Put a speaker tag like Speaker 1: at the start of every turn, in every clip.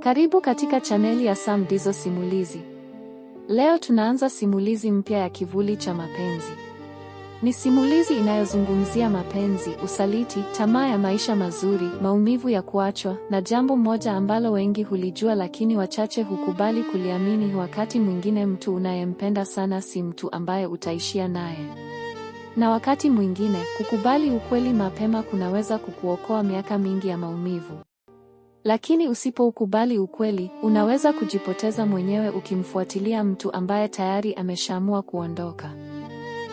Speaker 1: Karibu katika chaneli ya Sam Dizo Simulizi. Leo tunaanza simulizi mpya ya Kivuli cha Mapenzi. Ni simulizi inayozungumzia mapenzi, usaliti, tamaa ya maisha mazuri, maumivu ya kuachwa, na jambo moja ambalo wengi hulijua lakini wachache hukubali kuliamini: wakati mwingine mtu unayempenda sana si mtu ambaye utaishia naye. Na wakati mwingine, kukubali ukweli mapema kunaweza kukuokoa miaka mingi ya maumivu. Lakini usipoukubali ukweli, unaweza kujipoteza mwenyewe ukimfuatilia mtu ambaye tayari ameshaamua kuondoka.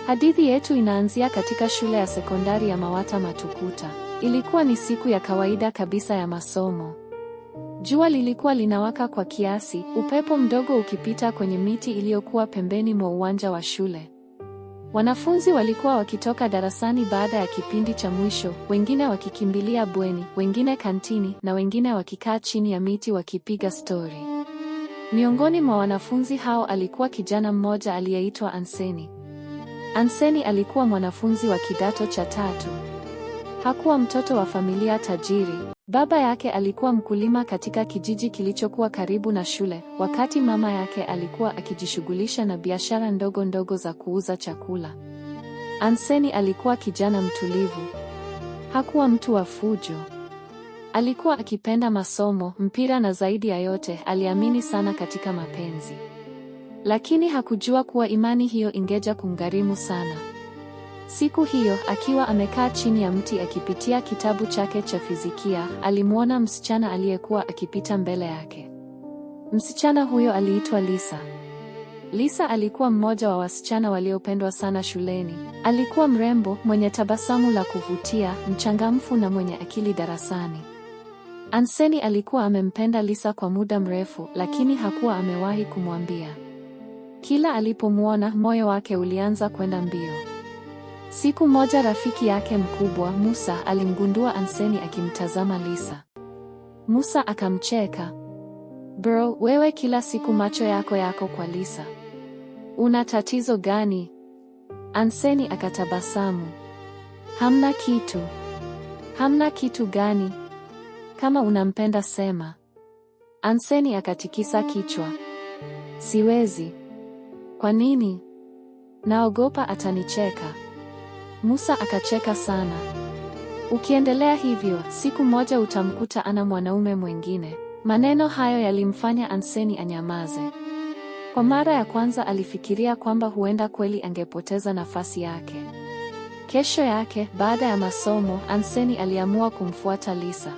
Speaker 1: Hadithi yetu inaanzia katika shule ya sekondari ya Mawata Matukuta. Ilikuwa ni siku ya kawaida kabisa ya masomo. Jua lilikuwa linawaka kwa kiasi, upepo mdogo ukipita kwenye miti iliyokuwa pembeni mwa uwanja wa shule. Wanafunzi walikuwa wakitoka darasani baada ya kipindi cha mwisho, wengine wakikimbilia bweni, wengine kantini, na wengine wakikaa chini ya miti wakipiga stori. Miongoni mwa wanafunzi hao alikuwa kijana mmoja aliyeitwa Anseni. Anseni alikuwa mwanafunzi wa kidato cha 3. Hakuwa mtoto wa familia tajiri. Baba yake alikuwa mkulima katika kijiji kilichokuwa karibu na shule, wakati mama yake alikuwa akijishughulisha na biashara ndogo ndogo za kuuza chakula. Anseni alikuwa kijana mtulivu. Hakuwa mtu wa fujo. Alikuwa akipenda masomo, mpira na zaidi ya yote, aliamini sana katika mapenzi. Lakini hakujua kuwa imani hiyo ingeja kumgharimu sana. Siku hiyo, akiwa amekaa chini ya mti akipitia kitabu chake cha fizikia, alimwona msichana aliyekuwa akipita mbele yake. Msichana huyo aliitwa Lisa. Lisa alikuwa mmoja wa wasichana waliopendwa sana shuleni. Alikuwa mrembo, mwenye tabasamu la kuvutia, mchangamfu na mwenye akili darasani. Anseni alikuwa amempenda Lisa kwa muda mrefu, lakini hakuwa amewahi kumwambia. Kila alipomwona, moyo wake ulianza kwenda mbio. Siku moja rafiki yake mkubwa, Musa, alimgundua Anseni akimtazama Lisa. Musa akamcheka. "Bro, wewe kila siku macho yako kwa Lisa. Una tatizo gani?" Anseni akatabasamu. "Hamna kitu." "Hamna kitu gani? Kama unampenda sema." Anseni akatikisa kichwa. "Siwezi." "Kwa nini?" "Naogopa atanicheka." Musa akacheka sana. "Ukiendelea hivyo, siku moja utamkuta ana mwanaume mwingine." Maneno hayo yalimfanya Anseni anyamaze. Kwa mara ya kwanza alifikiria kwamba huenda kweli angepoteza nafasi yake. Kesho yake, baada ya masomo, Anseni aliamua kumfuata Lisa.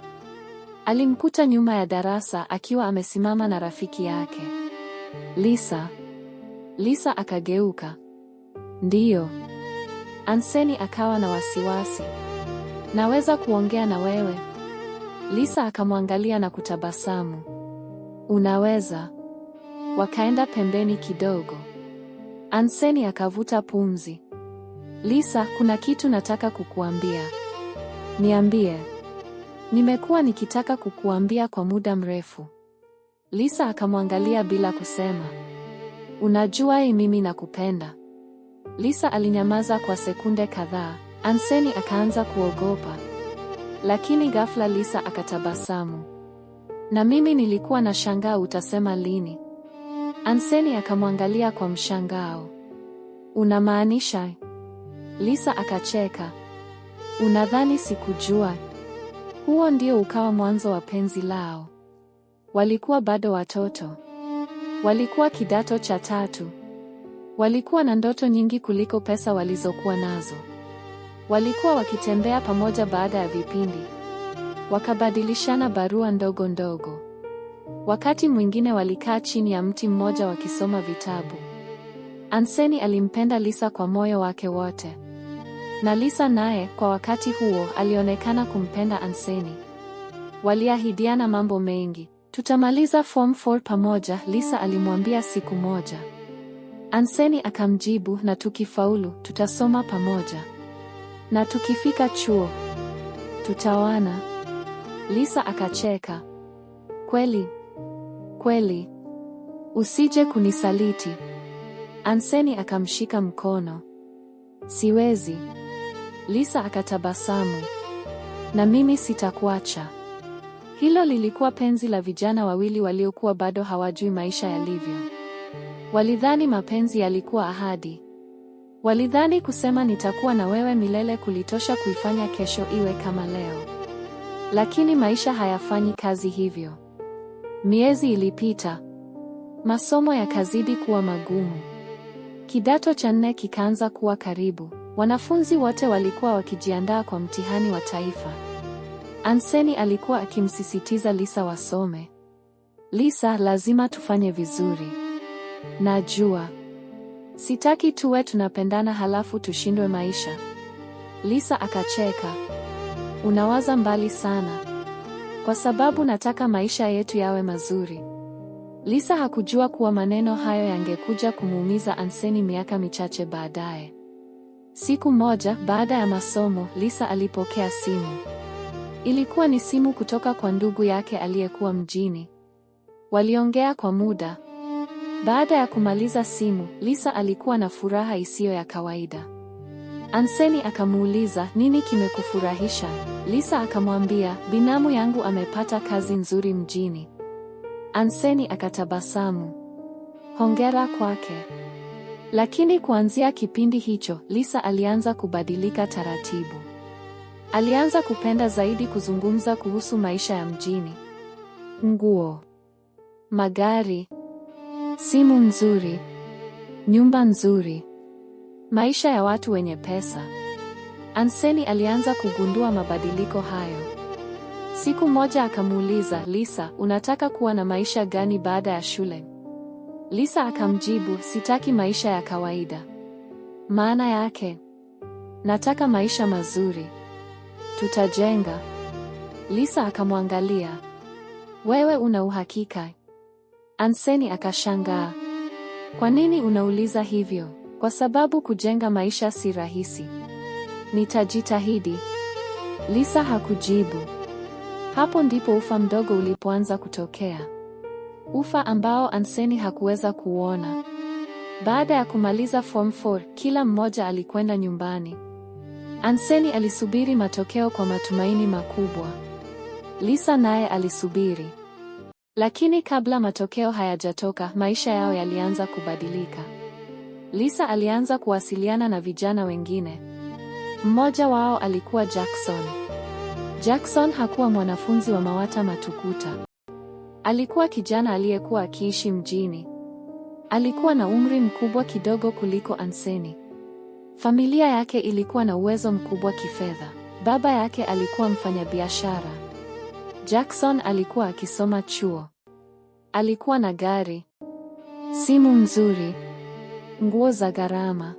Speaker 1: Alimkuta nyuma ya darasa akiwa amesimama na rafiki yake. "Lisa." Lisa akageuka. "Ndiyo." Anseni akawa na wasiwasi. "Naweza kuongea na wewe?" Lisa akamwangalia na kutabasamu. "Unaweza." Wakaenda pembeni kidogo. Anseni akavuta pumzi. "Lisa, kuna kitu nataka kukuambia." "Niambie." "Nimekuwa nikitaka kukuambia kwa muda mrefu." Lisa akamwangalia bila kusema. "Unajua mimi nakupenda." Lisa alinyamaza kwa sekunde kadhaa. Anseni akaanza kuogopa. Lakini ghafla Lisa akatabasamu. "Na mimi nilikuwa nashangaa utasema lini." Anseni akamwangalia kwa mshangao. "Unamaanisha?" Lisa akacheka. "Unadhani sikujua?" Huo ndio ukawa mwanzo wa penzi lao. Walikuwa bado watoto. Walikuwa kidato cha 3. Walikuwa na ndoto nyingi kuliko pesa walizokuwa nazo. Walikuwa wakitembea pamoja baada ya vipindi. Wakabadilishana barua ndogo ndogo. Wakati mwingine walikaa chini ya mti mmoja wakisoma vitabu. Anseni alimpenda Lisa kwa moyo wake wote. Na Lisa naye, kwa wakati huo, alionekana kumpenda Anseni. Waliahidiana mambo mengi. "Tutamaliza form 4 pamoja," Lisa alimwambia siku moja. Anseni akamjibu, "Na tukifaulu, tutasoma pamoja. Na tukifika chuo, tutaoana." Lisa akacheka. "Kweli? Kweli? Usije kunisaliti." Anseni akamshika mkono. "Siwezi." Lisa akatabasamu. "Na mimi sitakuacha." Hilo lilikuwa penzi la vijana wawili waliokuwa bado hawajui maisha yalivyo. Walidhani mapenzi yalikuwa ahadi. Walidhani kusema nitakuwa na wewe milele kulitosha kuifanya kesho iwe kama leo. Lakini maisha hayafanyi kazi hivyo. Miezi ilipita. Masomo yakazidi kuwa magumu. Kidato cha 4 kikaanza kuwa karibu. Wanafunzi wote walikuwa wakijiandaa kwa mtihani wa taifa. Anseni alikuwa akimsisitiza Lisa wasome. Lisa, lazima tufanye vizuri. Najua. Sitaki tuwe tunapendana halafu tushindwe maisha. Lisa akacheka. Unawaza mbali sana. Kwa sababu nataka maisha yetu yawe mazuri. Lisa hakujua kuwa maneno hayo yangekuja kumuumiza Anseni miaka michache baadaye. Siku moja, baada ya masomo, Lisa alipokea simu. Ilikuwa ni simu kutoka kwa ndugu yake aliyekuwa mjini. Waliongea kwa muda. Baada ya kumaliza simu, Lisa alikuwa na furaha isiyo ya kawaida. Anseni akamuuliza, nini kimekufurahisha? Lisa akamwambia, binamu yangu amepata kazi nzuri mjini. Anseni akatabasamu. Hongera kwake. Lakini kuanzia kipindi hicho, Lisa alianza kubadilika taratibu. Alianza kupenda zaidi kuzungumza kuhusu maisha ya mjini. Nguo, magari, simu nzuri, nyumba nzuri, maisha ya watu wenye pesa. Anseni alianza kugundua mabadiliko hayo. Siku moja akamuuliza, Lisa, unataka kuwa na maisha gani baada ya shule? Lisa akamjibu, sitaki maisha ya kawaida. Maana yake? Nataka maisha mazuri. Tutajenga. Lisa akamwangalia. Wewe una uhakika? Anseni akashangaa. Kwa nini unauliza hivyo? Kwa sababu kujenga maisha si rahisi. Nitajitahidi. Lisa hakujibu. Hapo ndipo ufa mdogo ulipoanza kutokea. Ufa ambao Anseni hakuweza kuona. Baada ya kumaliza form 4, kila mmoja alikwenda nyumbani. Anseni alisubiri matokeo kwa matumaini makubwa. Lisa naye alisubiri. Lakini kabla matokeo hayajatoka, maisha yao yalianza kubadilika. Lisa alianza kuwasiliana na vijana wengine. Mmoja wao alikuwa Jackson. Jackson hakuwa mwanafunzi wa Mawata Matukuta. Alikuwa kijana aliyekuwa akiishi mjini. Alikuwa na umri mkubwa kidogo kuliko Anseni. Familia yake ilikuwa na uwezo mkubwa kifedha. Baba yake alikuwa mfanyabiashara. Jackson alikuwa akisoma chuo. Alikuwa na gari, simu nzuri, nguo za gharama,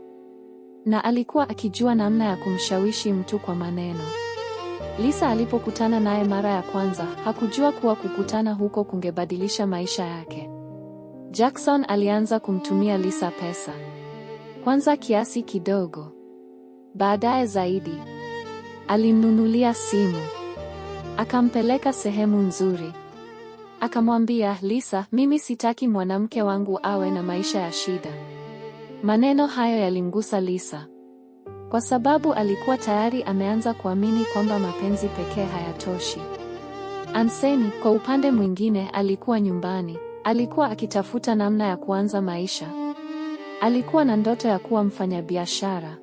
Speaker 1: na alikuwa akijua namna ya kumshawishi mtu kwa maneno. Lisa alipokutana naye mara ya kwanza, hakujua kuwa kukutana huko kungebadilisha maisha yake. Jackson alianza kumtumia Lisa pesa. Kwanza kiasi kidogo. Baadaye zaidi. Alimnunulia simu. Akampeleka sehemu nzuri. Akamwambia, Lisa, mimi sitaki mwanamke wangu awe na maisha ya shida. Maneno hayo yalimgusa Lisa. Kwa sababu alikuwa tayari ameanza kuamini kwamba mapenzi pekee hayatoshi. Anseni, kwa upande mwingine, alikuwa nyumbani. Alikuwa akitafuta namna ya kuanza maisha. Alikuwa na ndoto ya kuwa mfanyabiashara.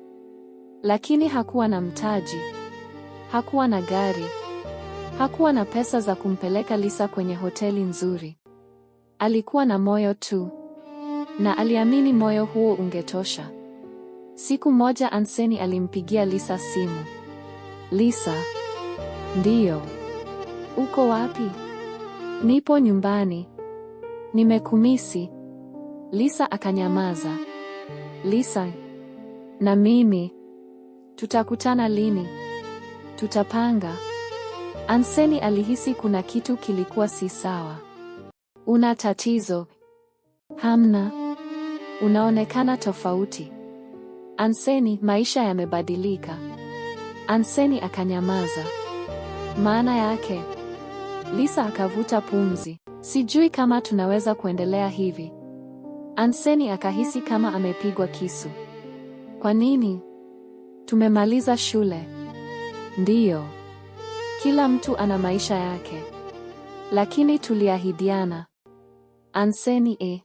Speaker 1: Lakini hakuwa na mtaji. Hakuwa na gari. Hakuwa na pesa za kumpeleka Lisa kwenye hoteli nzuri. Alikuwa na moyo tu. Na aliamini moyo huo ungetosha. Siku moja Anseni alimpigia Lisa simu. Lisa. Ndiyo. Uko wapi? Nipo nyumbani. Nimekumisi. Lisa akanyamaza. Lisa. Na mimi. Tutakutana lini? Tutapanga. Anseni alihisi kuna kitu kilikuwa si sawa. Una tatizo? Hamna. Unaonekana tofauti. Anseni, maisha yamebadilika. Anseni akanyamaza. Maana yake? Lisa akavuta pumzi. Sijui kama tunaweza kuendelea hivi. Anseni akahisi kama amepigwa kisu. Kwa nini? Tumemaliza shule. Ndiyo. Kila mtu ana maisha yake. Lakini tuliahidiana. Anseni.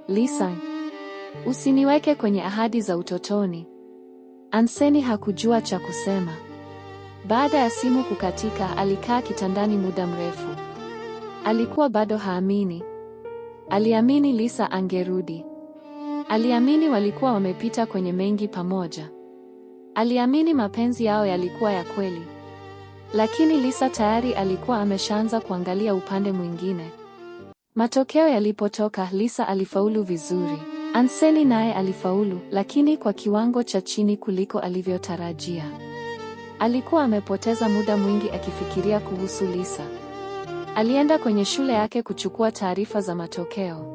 Speaker 1: Lisa, usiniweke kwenye ahadi za utotoni. Anseni hakujua cha kusema. Baada ya simu kukatika, alikaa kitandani muda mrefu. Alikuwa bado haamini. Aliamini Lisa angerudi. Aliamini walikuwa wamepita kwenye mengi pamoja. Aliamini mapenzi yao yalikuwa ya kweli. Lakini Lisa tayari alikuwa ameshaanza kuangalia upande mwingine. Matokeo yalipotoka, Lisa alifaulu vizuri. Anseni naye alifaulu, lakini kwa kiwango cha chini kuliko alivyotarajia. Alikuwa amepoteza muda mwingi akifikiria kuhusu Lisa. Alienda kwenye shule yake kuchukua taarifa za matokeo.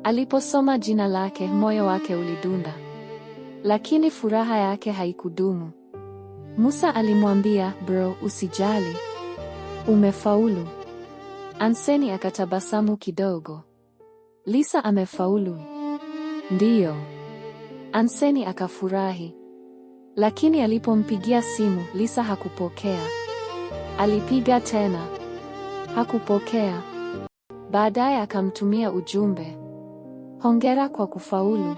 Speaker 1: Aliposoma jina lake, moyo wake ulidunda. Lakini furaha yake haikudumu. Musa alimwambia, "Bro, usijali. Umefaulu." Anseni akatabasamu kidogo. Lisa amefaulu? Ndiyo. Anseni akafurahi. Lakini alipompigia simu, Lisa hakupokea. Alipiga tena. Hakupokea. Baadaye akamtumia ujumbe, "Hongera kwa kufaulu."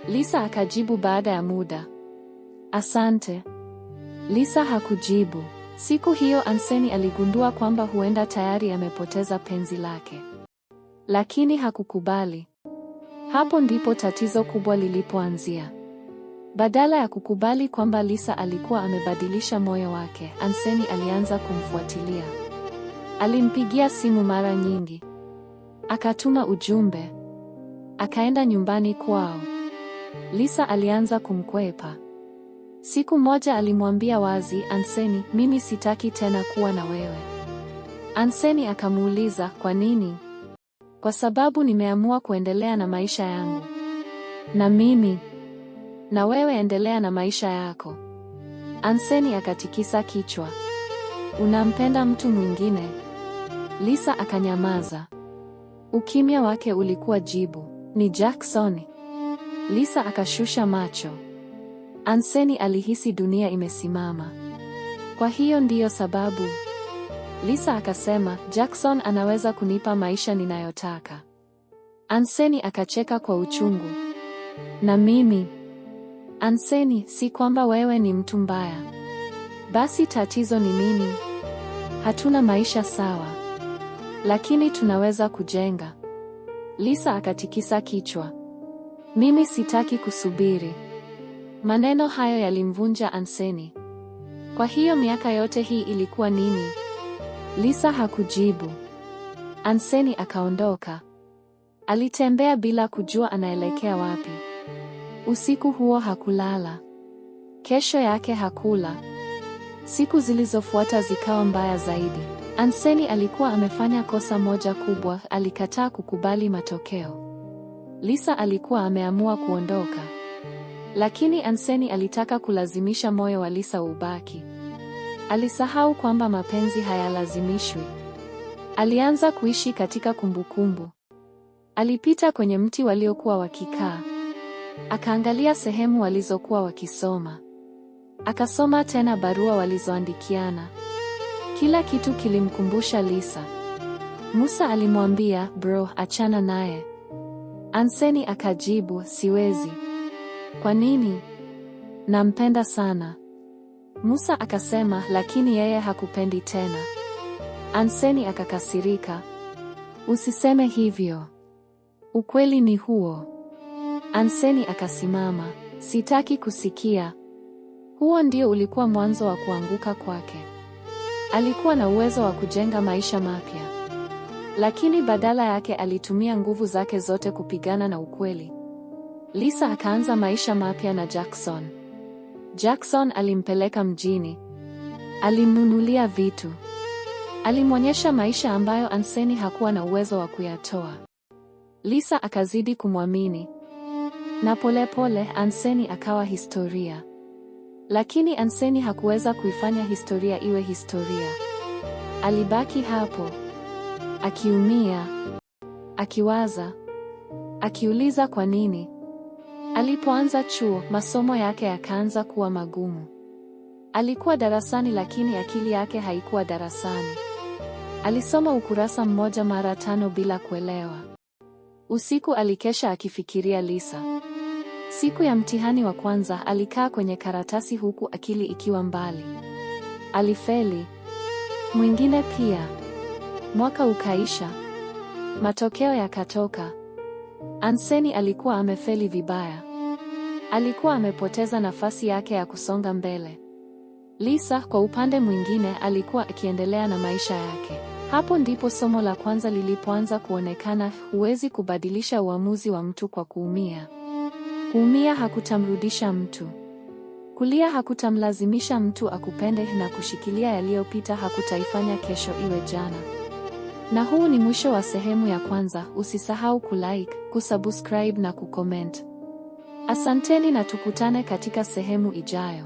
Speaker 1: Lisa akajibu baada ya muda, "Asante." Lisa hakujibu. Siku hiyo Anseni aligundua kwamba huenda tayari amepoteza penzi lake. Lakini hakukubali. Hapo ndipo tatizo kubwa lilipoanzia. Badala ya kukubali kwamba Lisa alikuwa amebadilisha moyo wake, Anseni alianza kumfuatilia. Alimpigia simu mara nyingi. Akatuma ujumbe. Akaenda nyumbani kwao. Lisa alianza kumkwepa. Siku moja alimwambia wazi, "Anseni, mimi sitaki tena kuwa na wewe." Anseni akamuuliza, "Kwa nini?" "Kwa sababu nimeamua kuendelea na maisha yangu." "Na mimi?" "Na wewe endelea na maisha yako." Anseni akatikisa kichwa. "Unampenda mtu mwingine?" Lisa akanyamaza. Ukimya wake ulikuwa jibu. "Ni Jackson." Lisa akashusha macho. Anseni alihisi dunia imesimama. "Kwa hiyo ndiyo sababu?" Lisa akasema, "Jackson anaweza kunipa maisha ninayotaka." Anseni akacheka kwa uchungu. "Na mimi?" "Anseni, si kwamba wewe ni mtu mbaya. Basi tatizo ni nini?" "Hatuna maisha sawa. Lakini tunaweza kujenga." Lisa akatikisa kichwa. "Mimi sitaki kusubiri." Maneno hayo yalimvunja Anseni. "Kwa hiyo miaka yote hii ilikuwa nini?" Lisa hakujibu. Anseni akaondoka. Alitembea bila kujua anaelekea wapi. Usiku huo hakulala. Kesho yake hakula. Siku zilizofuata zikawa mbaya zaidi. Anseni alikuwa amefanya kosa moja kubwa, alikataa kukubali matokeo. Lisa alikuwa ameamua kuondoka. Lakini Anseni alitaka kulazimisha moyo wa Lisa ubaki. Alisahau kwamba mapenzi hayalazimishwi. Alianza kuishi katika kumbukumbu. Alipita kwenye mti waliokuwa wakikaa. Akaangalia sehemu walizokuwa wakisoma. Akasoma tena barua walizoandikiana. Kila kitu kilimkumbusha Lisa. Musa alimwambia, "Bro, achana naye." Anseni akajibu, "Siwezi." "Kwa nini?" "Nampenda sana." Musa akasema, "Lakini yeye hakupendi tena." Anseni akakasirika. "Usiseme hivyo. Ukweli ni huo." Anseni akasimama. "Sitaki kusikia." Huo ndio ulikuwa mwanzo wa kuanguka kwake. Alikuwa na uwezo wa kujenga maisha mapya. Lakini badala yake alitumia nguvu zake zote kupigana na ukweli. Lisa akaanza maisha mapya na Jackson. Jackson alimpeleka mjini. Alimnunulia vitu. Alimwonyesha maisha ambayo Anseni hakuwa na uwezo wa kuyatoa. Lisa akazidi kumwamini. Na polepole Anseni akawa historia. Lakini Anseni hakuweza kuifanya historia iwe historia. Alibaki hapo. Akiumia. Akiwaza. Akiuliza kwa nini. Alipoanza chuo, masomo yake yakaanza kuwa magumu. Alikuwa darasani lakini akili yake haikuwa darasani. Alisoma ukurasa mmoja mara 5 bila kuelewa. Usiku alikesha akifikiria Lisa. Siku ya mtihani wa kwanza alikaa kwenye karatasi huku akili ikiwa mbali. Alifeli. Mwingine pia. Mwaka ukaisha. Matokeo yakatoka. Anseni alikuwa amefeli vibaya. Alikuwa amepoteza nafasi yake ya kusonga mbele. Lisa, kwa upande mwingine, alikuwa akiendelea na maisha yake. Hapo ndipo somo la kwanza lilipoanza kuonekana: huwezi kubadilisha uamuzi wa mtu kwa kuumia. Kuumia hakutamrudisha mtu. Kulia hakutamlazimisha mtu akupende, na kushikilia yaliyopita hakutaifanya kesho iwe jana. Na huu ni mwisho wa sehemu ya kwanza. Usisahau kulike, kusubscribe na kucomment. Asanteni na tukutane katika sehemu ijayo.